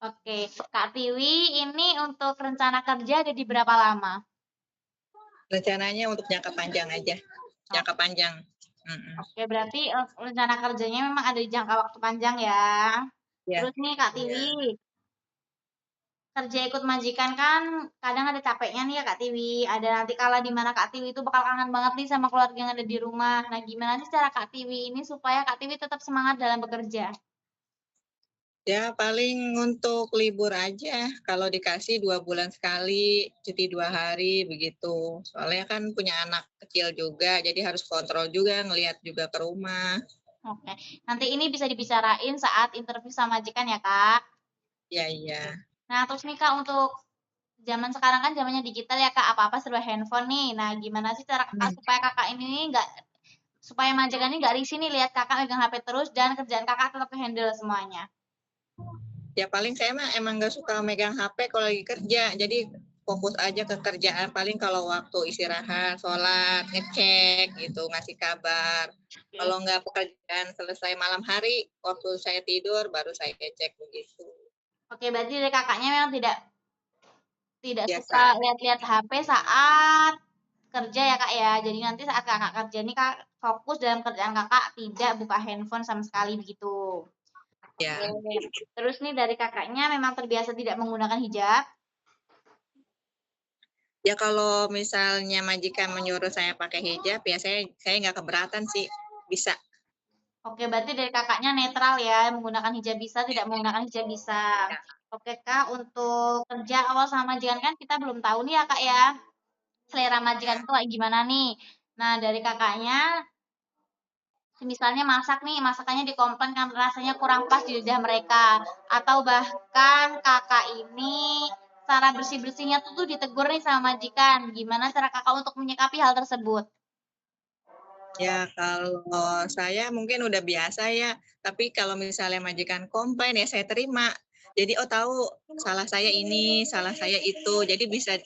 Oke, Kak Tiwi, ini untuk rencana kerja ada di berapa lama? Rencananya untuk jangka panjang aja, Oh, jangka panjang. Mhm, oke, berarti rencana kerjanya memang ada di jangka waktu panjang ya. iya Terus nih Kak iya. Tiwi, kerja ikut majikan kan kadang ada capeknya nih ya Kak Tiwi. Ada nanti kala di mana Kak Tiwi itu bakal kangen banget nih sama keluarga yang ada di rumah. Nah, gimana sih cara Kak Tiwi ini supaya Kak Tiwi tetap semangat dalam bekerja? Ya paling untuk libur aja, kalau dikasih 2 bulan sekali, cuti 2 hari begitu. Soalnya kan punya anak kecil juga, jadi harus kontrol juga, ngelihat juga ke rumah. Oke, nanti ini bisa dibicarain saat interview sama majikan ya Kak. Iya iya. Nah, terus nih Kak, untuk zaman sekarang kan zamannya digital ya Kak, apa-apa serba handphone nih. Nah, gimana sih cara Kakak Mhm. supaya Kakak ini nggak supaya majikan ini nggak risih nih lihat Kakak megang HP terus dan kerjaan Kakak tetap ke-handle semuanya? Ya paling saya mah emang nggak suka megang HP kalau lagi kerja, jadi fokus aja ke kerjaan. Paling kalau waktu istirahat, sholat, ngecek gitu, ngasih kabar. Oke. Kalau nggak pekerjaan selesai malam hari, waktu saya tidur baru saya cek begitu. Oke, berarti dari Kakaknya memang tidak tidak suka Biasa. lihat-lihat HP saat kerja ya Kak ya. Jadi nanti saat Kakak kerja nih Kak fokus dalam kerjaan Kakak, tidak buka handphone sama sekali begitu. Ya. Oke. Terus nih dari Kakaknya memang terbiasa tidak menggunakan hijab. Ya kalau misalnya majikan menyuruh saya pakai hijab, ya saya nggak keberatan sih, bisa. Oke, berarti dari Kakaknya netral ya, menggunakan hijab bisa, tidak menggunakan hijab bisa. Ya. Oke Kak, untuk kerja awal sama majikan kan kita belum tahu nih ya Kak ya, selera majikan itu kayak gimana nih. Nah, dari Kakaknya, misalnya masak nih, masakannya di komplain kan rasanya kurang pas di lidah mereka. Atau bahkan Kakak ini cara bersih-bersihnya tuh ditegur nih sama majikan. Gimana cara Kakak untuk menyikapi hal tersebut? Ya kalau saya mungkin udah biasa ya, tapi kalau misalnya majikan komplain ya saya terima. Jadi oh tahu salah saya ini, salah saya itu. Jadi bisa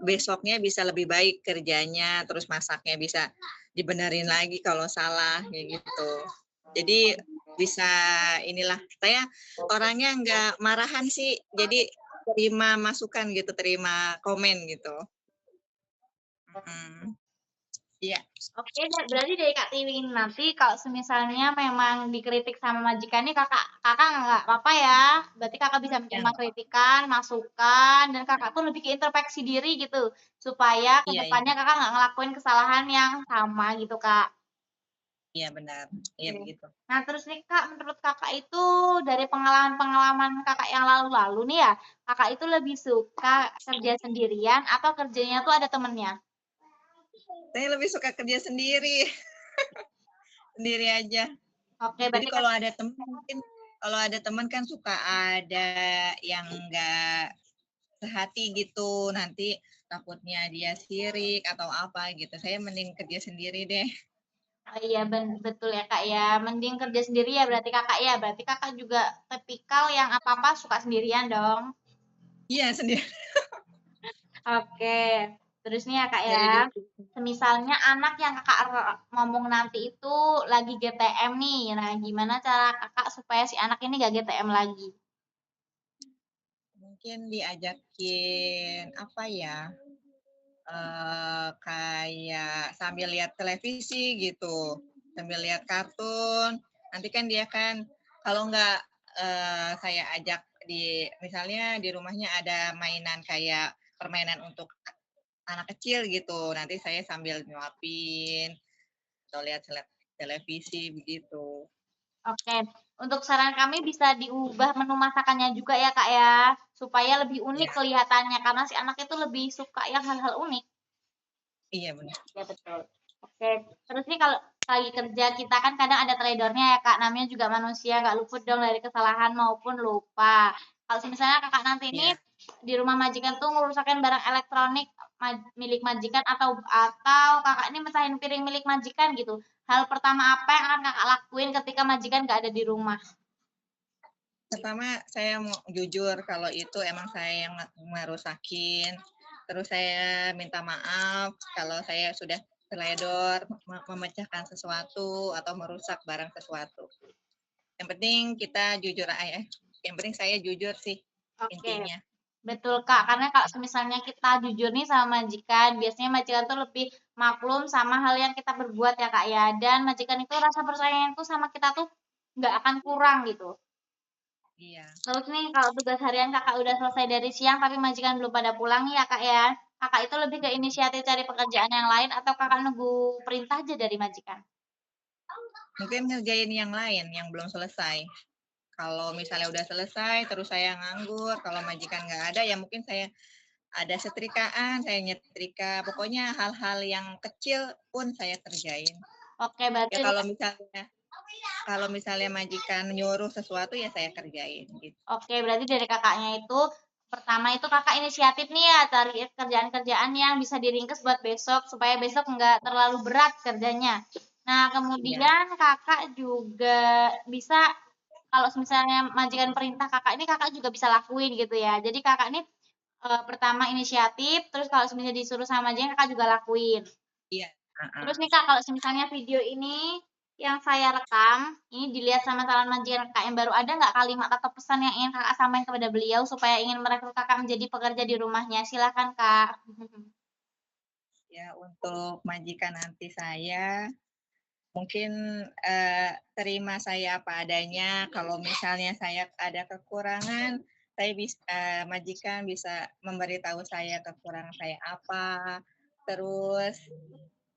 besoknya bisa lebih baik kerjanya, terus masaknya bisa dibenerin lagi kalau salah kayak gitu. Jadi bisa inilah saya orangnya nggak marahan sih, jadi terima masukan gitu, terima komen gitu. Mhm, iya. Oke, berarti dari Kak Tiwi ini nanti kalau semisalnya memang dikritik sama majikannya Kakak Kakak nggak apa-apa ya. Berarti Kakak bisa Ya menerima nggak apa-apa. kritikan, masukan, dan Kakak tuh lebih ke introspeksi diri gitu. Supaya ke Iya depannya iya. Kakak nggak ngelakuin kesalahan yang sama gitu, Kak. Iya benar, iya Oke. begitu. Nah, terus nih Kak, menurut Kakak itu dari pengalaman-pengalaman Kakak yang lalu-lalu nih ya, Kakak itu lebih suka kerja sendirian atau kerjanya tuh ada temennya? Saya lebih suka kerja sendiri, sendiri aja. Oke, Jadi berarti kalau ada teman mungkin kalau ada teman kan suka ada yang enggak sehati gitu, nanti takutnya dia sirik atau apa gitu. Saya mending kerja sendiri deh. Oh iya betul ya Kak ya, mending kerja sendiri ya berarti Kakak ya, berarti Kakak juga tipikal yang apa-apa suka sendirian dong? Iya sendiri Oke, terus nih ya Kak ya, dari dulu. semisalnya anak yang Kakak ngomong nanti itu lagi GTM nih, nah gimana cara Kakak supaya si anak ini gak GTM lagi? Mungkin diajakin apa ya, kayak sambil lihat televisi gitu, sambil lihat kartun, nanti kan dia kan kalau nggak, saya ajak misalnya di rumahnya ada mainan kayak permainan untuk anak kecil gitu, nanti saya sambil nyuapin atau lihat televisi begitu. Oke, untuk saran kami bisa diubah menu masakannya juga ya Kak ya, supaya lebih unik Iya kelihatannya, karena si anak itu lebih suka yang hal-hal unik. iya benar. Ya betul. Oke, terus nih kalau lagi kerja kita kan kadang ada tradernya ya Kak, namanya juga manusia, nggak luput dong dari kesalahan maupun lupa. Kalau misalnya Kakak nanti ini Iya. di rumah majikan tuh ngerusakin barang elektronik milik majikan atau Kakak ini mecahin piring milik majikan gitu. Hal pertama apa yang akan Kakak lakuin ketika majikan nggak ada di rumah? Pertama saya mau jujur kalau itu emang saya yang ngerusakin, terus saya minta maaf kalau saya sudah teledor memecahkan sesuatu atau merusak barang sesuatu. Yang penting kita jujur aja yang penting saya jujur sih Oke, intinya. betul Kak. Karena kalau misalnya kita jujur nih sama majikan, biasanya majikan tuh lebih maklum sama hal yang kita berbuat ya Kak ya. Dan majikan itu rasa percayanya itu sama kita tuh nggak akan kurang gitu. Iya. Terus nih kalau tugas harian Kakak udah selesai dari siang tapi majikan belum pada pulang nih ya Kak ya. Kakak itu lebih ke inisiatif cari pekerjaan yang lain atau Kakak nunggu perintah aja dari majikan? Mungkin ngerjain yang lain yang belum selesai. Kalau misalnya udah selesai, terus saya nganggur, kalau majikan nggak ada, ya mungkin saya ada setrikaan, saya nyetrika, pokoknya hal-hal yang kecil pun saya kerjain. Oke, berarti Ya kalau misalnya majikan nyuruh sesuatu ya saya kerjain gitu. Oke, berarti dari Kakaknya itu, pertama itu Kakak inisiatif nih ya, cari kerjaan-kerjaan yang bisa diringkes buat besok, supaya besok nggak terlalu berat kerjanya. Nah, Iya, kemudian Kakak juga bisa, kalau misalnya majikan perintah Kakak ini, Kakak juga bisa lakuin gitu ya. Jadi Kakak ini pertama inisiatif, terus kalau misalnya disuruh sama majikan Kakak juga lakuin. iya. Terus Heeh. nih Kak, kalau misalnya video ini yang saya rekam, ini dilihat sama calon majikan Kakak yang baru, ada nggak kalimat atau pesan yang ingin Kakak sampaikan kepada beliau supaya ingin merekrut Kakak menjadi pekerja di rumahnya? Silakan Kak. Ya untuk majikan nanti saya mungkin, terima saya apa adanya, kalau misalnya saya ada kekurangan, majikan bisa memberitahu saya kekurangan saya apa, terus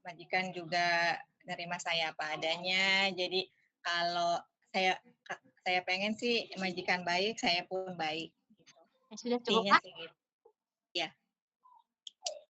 majikan juga nerima saya apa adanya. Jadi kalau saya saya pengen sih majikan baik, saya pun baik, gitu. Ya sudah cukup Intinya Kak? sih gitu, ya.